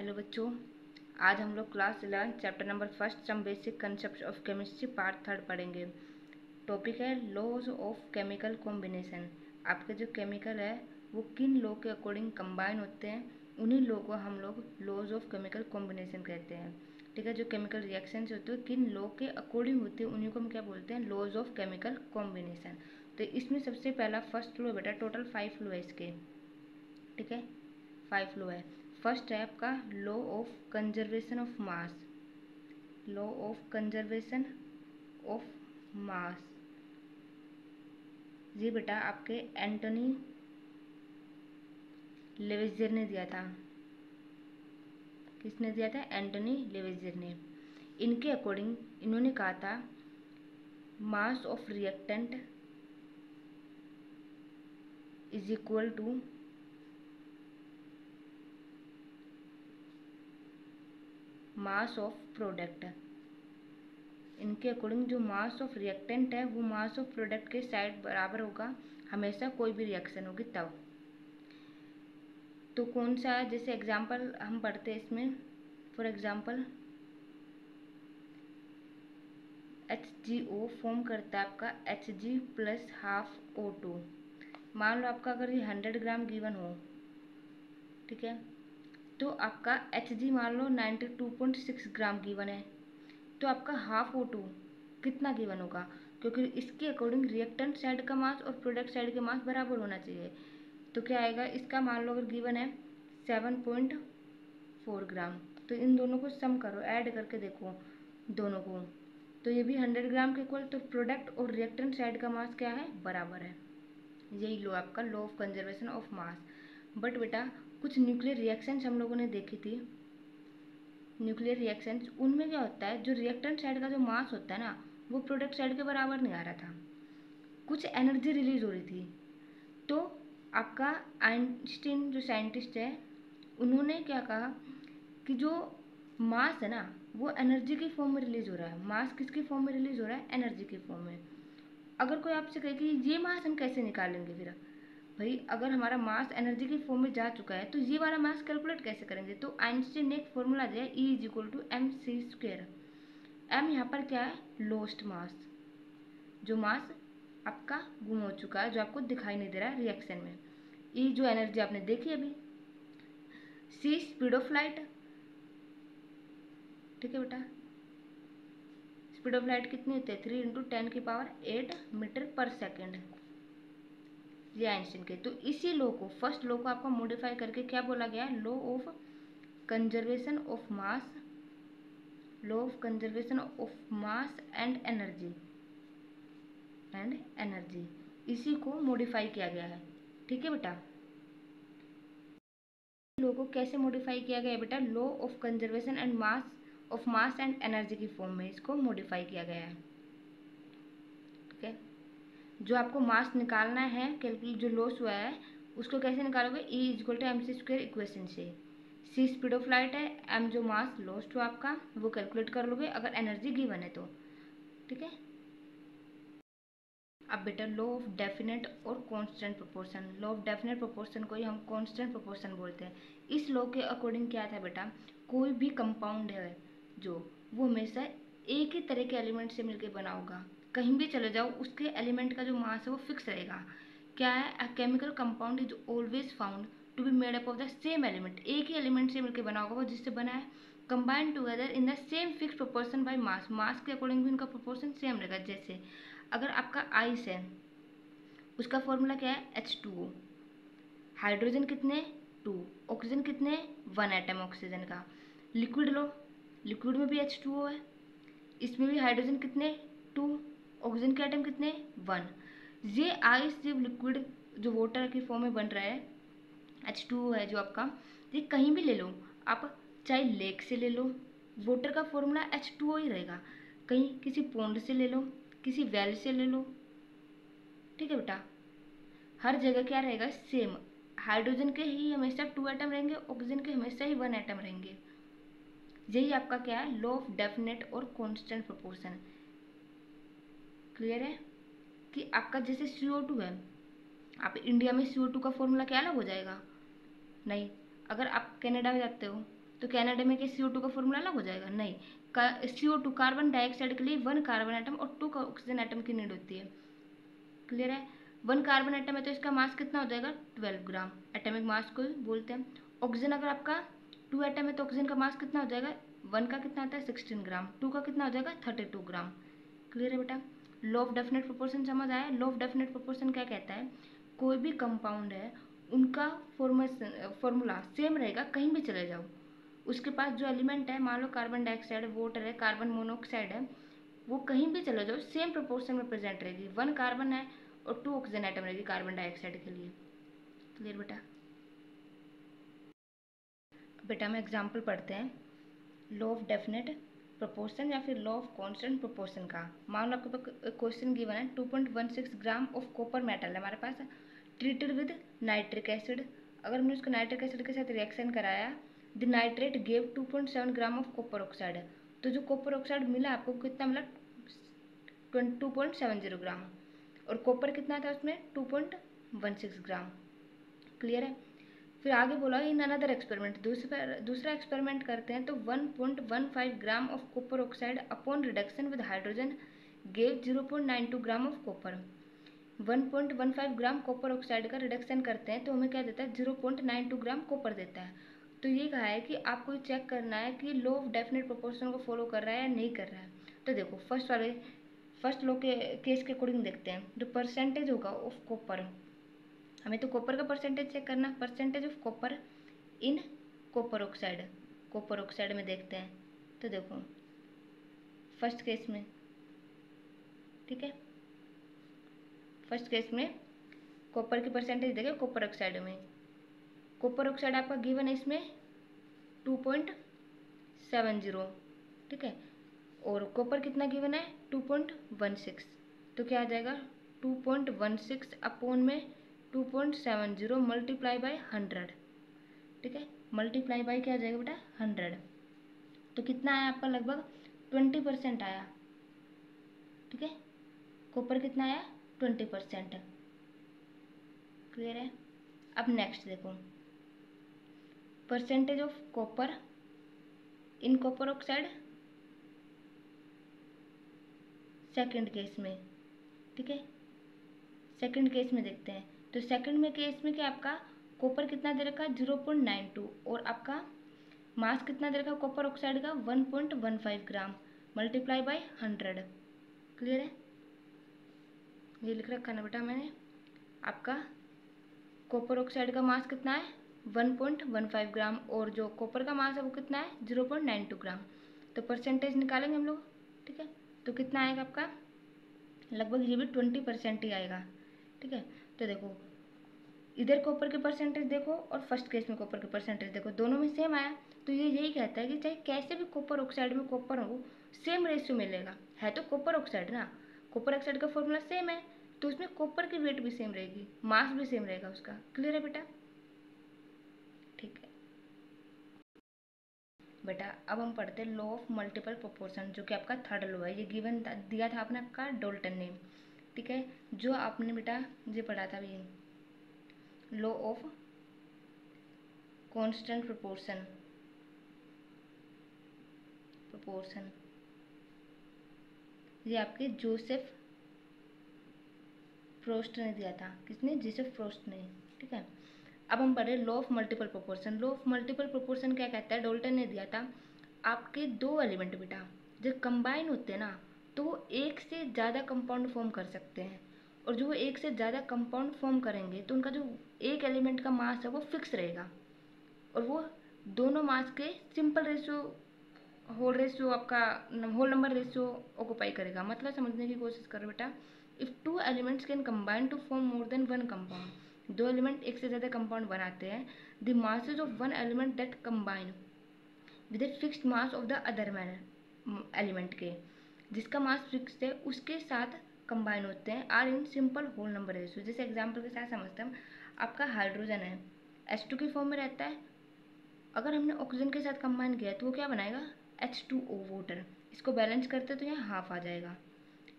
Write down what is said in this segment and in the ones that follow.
Hello बच्चों, आज हम लोग class 11 chapter number first some basic concept of chemistry part 3 पढ़ेंगे। टॉपिक है लॉज ऑफ केमिकल कॉम्बिनेशन। आपके जो केमिकल है वो किन लॉ के अकॉर्डिंग कंबाइन होते हैं, उन्हीं लॉ को हम लोग लॉज ऑफ केमिकल कॉम्बिनेशन कहते हैं। ठीक है, जो केमिकल रिएक्शंस होते हैं किन लॉ के अकॉर्डिंग होते हैं उन्हीं को हम क्या बोलते हैं, लॉज ऑफ केमिकल कॉम्बिनेशन। तो इसमें सबसे पहला फर्स्ट लॉ बेटा, टोटल 5 लॉ है इसके। ठीक है, 5 लॉ है। फर्स्ट है आपका law of conservation of mass. Law of conservation of mass, ये बेटा आपके एंटोनी लेवेजियर ने दिया था। किसने दिया था? एंटोनी लेवेजियर ने। इनके अकॉर्डिंग इन्होंने कहा था mass of reactant is equal to mass of product. इनके अकॉर्डिंग जो मास ऑफ रिएक्टेंट है वो मास ऑफ प्रोडक्ट के साइड बराबर होगा हमेशा, कोई भी रिएक्शन होगी तब। तो कौन सा है, जैसे एग्जांपल हम पढ़ते हैं इसमें, फॉर एग्जांपल HgO फॉर्म करता है आपका Hg प्लस हाफ O2। मान लो आपका अगर ये 100 ग्राम गिवन हो, ठीक है, तो आपका Hg मान लो 92.6 ग्राम गिवन है, तो आपका हाफ O2 कितना गिवन होगा? क्योंकि इसके अकॉर्डिंग रिएक्टेंट साइड का मास और प्रोडक्ट साइड का मास बराबर होना चाहिए। तो क्या आएगा इसका, मान लो अगर गिवन है 7.4 ग्राम, तो इन दोनों को सम करो, ऐड करके देखो दोनों को, तो ये भी 100 ग्राम के इक्वल। तो प्रोडक्ट और रिएक्टेंट साइड का मास क्या है? बराबर है। यही लो आपका law of conservation of mass. But बेटा कुछ न्यूक्लियर रिएक्शंस हम लोगों ने देखी थी, न्यूक्लियर रिएक्शंस, उनमें क्या होता है, जो रिएक्टेंट साइड का जो मास होता है ना, वो प्रोडक्ट साइड के बराबर नहीं आ रहा था, कुछ एनर्जी रिलीज हो रही थी। तो आपका आइंस्टीन जो साइंटिस्ट है, उन्होंने क्या कहा कि जो मास है ना वो एनर्जी की फॉर्म में रिलीज हो रहा है। मास किसकी फॉर्म में रिलीज हो रहा है? एनर्जी की फॉर्म में। अगर कोई आपसे कहे कि ये मास हम कैसे निकालेंगे, फिर भाई अगर हमारा मास एनर्जी की फॉर्म में जा चुका है तो ये वाला मास कैलकुलेट कैसे करेंगे? तो आइंस्टीन ने एक फॉर्मूला दिया, E is equal to mc²। m यहाँ पर क्या है? लॉस्ट मास, जो मास आपका गुम हो चुका है, जो आपको दिखाई नहीं दे रहा है रिएक्शन में। E जो एनर्जी आपने देखी अभी, c स्पीड ऑफ लाइट। ठीक है बेटा, स्पीड ऑफ लाइट कितनी होती है? 3 × 10⁸ मीटर पर सेकेंड, ये आइंस्टीन के। तो इसी लॉ को, फर्स्ट लॉ को आपको मॉडिफाई करके क्या बोला गया? Law of conservation of mass, law of conservation of mass and energy, इसी को मॉडिफाई किया गया है। ठीक है बेटा, लॉ को कैसे मॉडिफाई किया गया है बेटा? Law of conservation and mass and energy की फॉर्म में इसको मॉडिफाई किया गया है। ठीक है, जो आपको मास निकालना है, कैलकुलेट जो लॉस हुआ है उसको कैसे निकालोगे? E is equal to mc² equation से। c स्पीड ऑफ लाइट है, m जो मास लॉस्ट हुआ आपका वो कैलकुलेट कर लोगे अगर एनर्जी गिवन है तो। ठीक है, अब बेटा लॉ ऑफ डेफिनेट और constant proportion. Law of definite proportion को ही हम कांस्टेंट प्रोपोर्शन बोलते हैं। इस लॉ के अकॉर्डिंग क्या था बेटा, कोई भी कंपाउंड है जो, वो हमेशा एक ही तरह के एलिमेंट से मिलकर बना होगा। कहीं भी चले जाओ उसके एलिमेंट का जो मास है वो फिक्स रहेगा। क्या है? A chemical compound is always found to be made up of the same element. एक ही एलिमेंट से मिलकर बना होगा वो, जिससे बना है, combined together in the same fix proportion by mass. Mass के अकॉर्डिंग भी उनका प्रोपोर्शन सेम रहेगा। जैसे अगर आपका आइस है, उसका फॉर्मूला क्या है? H2O। हाइड्रोजन कितने? 2। ऑक्सीजन कितने? 1 एटम ऑक्सीजन का। लिक्विड लो, लिक्विड में भी H2O है, इसमें भी हाइड्रोजन कितने? 2। ऑक्सीजन के एटम कितने? 1। ये आइस जब लिक्विड जो वाटर की फॉर्म में बन रहा है, H2O है जो आपका, ये कहीं भी ले लो आप, चाहे लेक से ले लो, वाटर का फॉर्मूला H2O ही रहेगा। कहीं किसी पॉन्ड से ले लो, किसी वेल से ले लो। ठीक है बेटा, हर जगह क्या रहेगा? सेम। हाइड्रोजन के ही हमेशा 2 एटम रहेंगे, ऑक्सीजन के हमेशा ही 1 एटम रहेंगे। यही आपका क्या है? लॉ ऑफ डेफिनेट और कांस्टेंट प्रोपोर्शन। क्लियर है कि आपका जैसे CO2 है, आप इंडिया में CO2 का फॉर्मूला क्या अलग हो जाएगा? नहीं। अगर आप कनाडा में जाते हो तो क्या एनाटॉमी के CO2 का फॉर्मूला अलग हो जाएगा? नहीं। CO2 कार्बन डाइऑक्साइड के लिए 1 कार्बन एटम और 2 ऑक्सीजन एटम की नीड होती है। क्लियर है? 1 कार्बन एटम है तो इसका मास कितना हो जाएगा? 12 ग्राम। एटॉमिक मास को बोलते हैं। ऑक्सीजन अगर आपका 2 एटम है तो ऑक्सीजन का मास कितना हो जाएगा? 1 का कितना आता है? 16 ग्राम। 2 का कितना हो जाएगा? 32 ग्राम। क्लियर है बेटा? लॉ ऑफ डेफिनेट प्रोपोर्शन समझ आया? लॉ ऑफ डेफिनेट प्रोपोर्शन क्या कहता है? कोई भी कंपाउंड है उनका फॉर्मूला सेम रहेगा, कहीं भी चले जाओ। उसके पास जो एलिमेंट है, मान लो कार्बन डाइऑक्साइड है, वाटर है, कार्बन मोनोऑक्साइड है, वो कहीं भी चले जाओ सेम प्रोपोर्शन में प्रेजेंट रहेगी। 1 कार्बन है और 2 ऑक्सीजन एटम रहेगी कार्बन डाइऑक्साइड के लिए। क्लियर बेटा? बेटा हम एग्जाम्पल पढ़ते हैं लॉ ऑफ डेफिनेट प्रोपोर्शन या फिर लॉ ऑफ कांस्टेंट प्रोपोर्शन का। मान लो आपके पास क्वेश्चन गिवन है 2.16 ग्राम ऑफ कॉपर मेटल है हमारे पास, ट्रीटेड विद नाइट्रिक एसिड। अगर हमने उसको नाइट्रिक एसिड के साथ रिएक्शन कराया, the nitrate gave 2.7 gram of copper oxide. तो जो कॉपर ऑक्साइड मिला आपको कितना मिला? 2.70 ग्राम। और कॉपर कितना था उसमें? 2.16 ग्राम। क्लियर है? फिर आगे बोला इन अनदर एक्सपेरिमेंट, दूसरा एक्सपेरिमेंट करते हैं तो 1.15 gram of copper oxide upon reduction with hydrogen gave 0.92 gram of copper. 1.15 gram copper oxide का रिडक्शन करते हैं तो हमें क्या देता है? 0.92 ग्राम कॉपर देता है। तो ये कहा है कि आपको चेक करना है कि लॉ ऑफ डेफिनेट प्रोपोर्शन को फॉलो कर रहा है या नहीं कर रहा है। तो देखो फर्स्ट लॉ के केस के अकॉर्डिंग देखते हैं। जो परसेंटेज होगा ऑफ कॉपर, हमें तो कॉपर का परसेंटेज चेक करना, percentage of copper in copper oxide में देखते हैं। तो देखो फर्स्ट केस में, ठीक है, फर्स्ट केस में कॉपर की परसेंटेज देखें कॉपर ऑक्साइड में। कॉपर ऑक्साइड आपका गिवन है इसमें 2.70, ठीक है, और कॉपर कितना गिवन है? 2.16। तो क्या आ जाएगा? 2.16 अपॉन में 2.70 मल्टीप्लाई बाय 100, ठीक है, मल्टीप्लाई बाय क्या आ जाएगा बेटा? 100। तो कितना आया आपका? लगभग 20% आया, ठीक है। कॉपर कितना आया? 20%। क्लियर है? अब नेक्स्ट देखो percentage of copper in copper oxide second case में, ठीक है, सेकंड केस में देखते हैं। तो सेकंड में केस में क्या आपका कॉपर कितना दे रखा है? 0.92 और आपका मास कितना दे रखा है कॉपर ऑक्साइड का? 1.15 ग्राम मल्टीप्लाई बाय 100। क्लियर है? ये लिख रखा है ना बेटा मैंने। आपका कॉपर ऑक्साइड का मास कितना है? 1.15 ग्राम और जो कॉपर का मास है वो कितना है? 0.92 ग्राम। तो परसेंटेज निकालेंगे हम लोग, ठीक है। तो कितना आएगा आपका? लगभग ये भी 20% ही आएगा, ठीक है। तो देखो इधर कॉपर के परसेंटेज देखो और फर्स्ट केस में कॉपर के परसेंटेज देखो, दोनों में सेम आया। तो ये यही कहता है कि चाहे कैसे भी कॉपर ऑक्साइड में कॉपर हो, सेम रेशियो मिलेगा। है तो कॉपर ऑक्साइड ना, कॉपर ऑक्साइड का फॉर्मूला सेम है, तो उसमें कॉपर की वेट भी सेम रहेगी, मास भी सेम रहेगा उसका। क्लियर है बेटा? ठीक है बेटा, अब हम पढ़ते हैं लॉ ऑफ मल्टीपल प्रोपोर्शन, जो कि आपका थर्ड लॉ है। ये गिवन दिया था आपने आपका डोल्टन ने, ठीक है, जो आपने बेटा ये पढ़ा था ये लॉ ऑफ कांस्टेंट प्रोपोर्शन ये आपके जोसेफ फ्रोस्ट ने दिया था। किसने? जोसेफ फ्रोस्ट ने, ठीक है। अब हम पढ़े law of multiple proportion. Law of multiple proportion क्या कहता है? डोल्टन ने दिया था आपके दो एलिमेंट बेटा जब कंबाइन होते हैं ना तो वो एक से ज़्यादा कंपाउंड फॉर्म कर सकते हैं, और जो वो एक से ज़्यादा कंपाउंड फॉर्म करेंगे तो उनका जो एक एलिमेंट का मास है वो फिक्स रहेगा, और वो दोनों मास के सिंपल रेशियो आपका होल नंबर रेशियो ऑक्यूपाई करेगा। मतलब समझने की कोशिश करो बेटा, if two elements can combine to form more than one compound, दो एलिमेंट एक से ज़्यादा कंपाउंड बनाते हैं, the masses of one element that combine with a fixed mass of the other element के, जिसका मास फिक्स है उसके साथ कंबाइन होते हैं, are in simple whole number ratio. जैसे एग्जाम्पल के साथ समझते हैं, आपका हाइड्रोजन है H2 की फॉर्म में रहता है, अगर हमने ऑक्सीजन के साथ कंबाइन किया तो वो क्या बनाएगा? H2O water. इसको बैलेंस करते तो यहाँ हाफ आ जाएगा,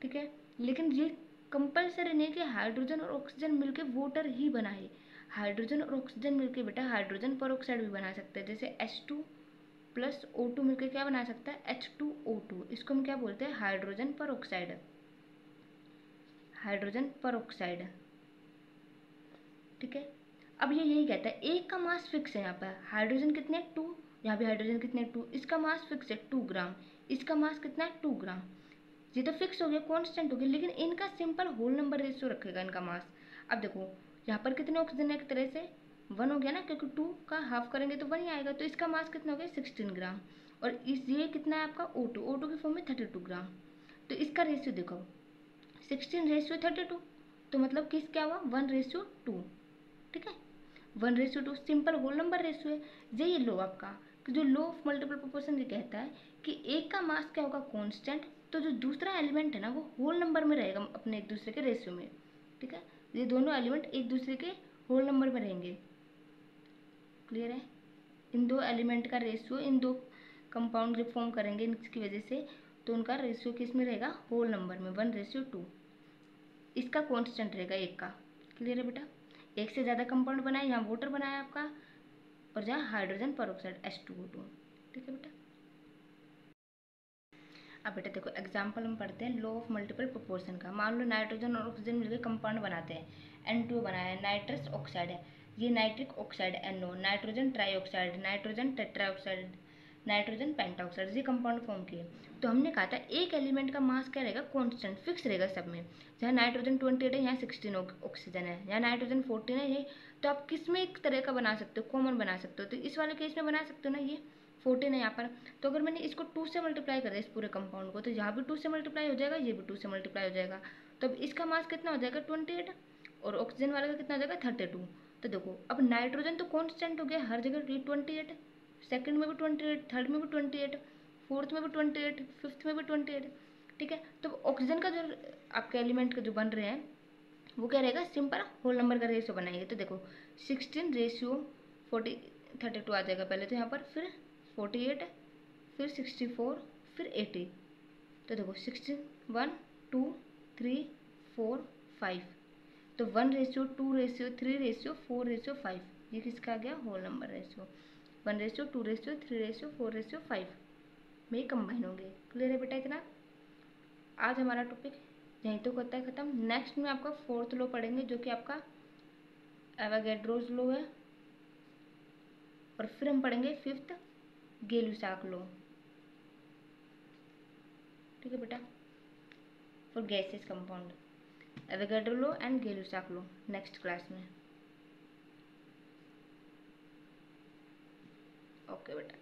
ठीक है। लेकिन ये कंपल्सरी नहीं कि हाइड्रोजन और ऑक्सीजन मिलके वाटर ही बनाए, हाइड्रोजन और ऑक्सीजन मिलके बेटा हाइड्रोजन पर ऑक्साइड भी बना सकते हैं, जैसे H2 प्लस O2 मिलकर क्या बना सकता है, H2O2। इसको हम क्या बोलते हैं, हाइड्रोजन पर ऑक्साइड, हाइड्रोजन पर ऑक्साइड। ठीक है, अब ये यही कहता है एक का मास फिक्स है, यहाँ पर हाइड्रोजन कितने 2, यहाँ भी हाइड्रोजन कितने 2, इसका मास फिक्स है 2 ग्राम, इसका मास कितना है 2 ग्राम। ये तो फिक्स हो गया, कांस्टेंट हो गया, लेकिन इनका सिंपल होल नंबर रेशियो रखेगा इनका मास। अब देखो यहाँ पर कितने ऑक्सीजन है, एक तरह से 1 हो गया ना, क्योंकि 2 का हाफ करेंगे तो 1 ही आएगा। तो इसका मास कितना हो गया 16 ग्राम, और इस ये कितना है आपका O2 की फॉर्म में 32 ग्राम। तो इसका रेशियो देखो 16:32, तो मतलब किस क्या हुआ 1:2। ठीक है, 1:2 सिंपल होल नंबर रेशियो है। ये लो आपका कि जो लो ऑफ मल्टीपल प्रोपोर्शन ये कहता है कि एक का मास क्या होगा कांस्टेंट, तो जो दूसरा एलिमेंट है ना वो होल नंबर में रहेगा अपने एक दूसरे के रेशियो में। ठीक है, ये दोनों एलिमेंट एक दूसरे के होल नंबर में रहेंगे। क्लियर है, इन दो एलिमेंट का रेशियो, इन दो कंपाउंड जब फॉर्म करेंगे इसकी वजह से, तो उनका रेशियो किस में रहेगा, होल नंबर में 1:2। इसका कांस्टेंट रहेगा एक का। क्लियर है बेटा, एक से ज़्यादा कंपाउंड बनाए, यहाँ वाटर बनाया आपका, और जहाँ हाइड्रोजन परऑक्साइड H2O2। ठीक है बेटा, अब बेटा देखो एग्जाम्पल हम पढ़ते हैं लो ऑफ मल्टीपल प्रोपोर्शन का। मान लो नाइट्रोजन और ऑक्सीजन मिलकर कंपाउंड बनाते हैं, N2 बनाया है, नाइट्रस ऑक्साइड है, ये nitric oxide NO, nitrogen trioxide, nitrogen tetroxide, nitrogen pentoxide, ये कंपाउंड फॉर्म किए। तो हमने कहा था एक एलिमेंट का मास क्या रहेगा, कांस्टेंट फिक्स रहेगा सब में। जहाँ नाइट्रोजन 28 है, यहाँ 16 ऑक्सीजन है, यहाँ नाइट्रोजन 14 है, ये तो आप किस में एक तरह का बना सकते हो, कॉमन बना सकते हो। तो इस वाले केस में बना सकते हो ना, ये 14 है यहाँ पर, तो अगर मैंने इसको 2 से मल्टीप्लाई कर दिया इस पूरे कंपाउंड को, तो यहाँ भी 2 से मल्टीप्लाई हो जाएगा, ये भी 2 से मल्टीप्लाई हो जाएगा। तो अब इसका मास कितना हो जाएगा 28, और ऑक्सीजन वाले का कितना हो जाएगा 32। तो देखो अब नाइट्रोजन तो कांस्टेंट हो गया हर जगह 28, सेकंड में भी 28, थर्ड में भी 28, फोर्थ में भी 28, फिफ्थ में भी 28। ठीक है, तो ऑक्सीजन का जो आपके एलिमेंट का जो बन रहे हैं वो क्या रहेगा, सिंपल होल नंबर का रेशियो बनाएंगे। तो देखो 16:32 आ जाएगा पहले तो यहाँ पर, फिर 48, फिर 64, फिर 80। तो देखो 16, 1 2 3 4 5, तो 1:2:3:4:5, ये किसका आ गया, होल नंबर रेशियो। 1:2:3:4:5 में ही कंबाइन होंगे। क्लियर है बेटा, इतना आज हमारा टॉपिक यहीं तो होता है ख़त्म। नेक्स्ट में आपका 4th लॉ पढ़ेंगे जो कि आपका एवोगैड्रोस लॉ है, और फिर हम पढ़ेंगे 5th गै-लुसाक लॉ। ठीक है बेटा, for gases compound, Avogadro law and Gay-Lussac law next class में। ओके बेटा।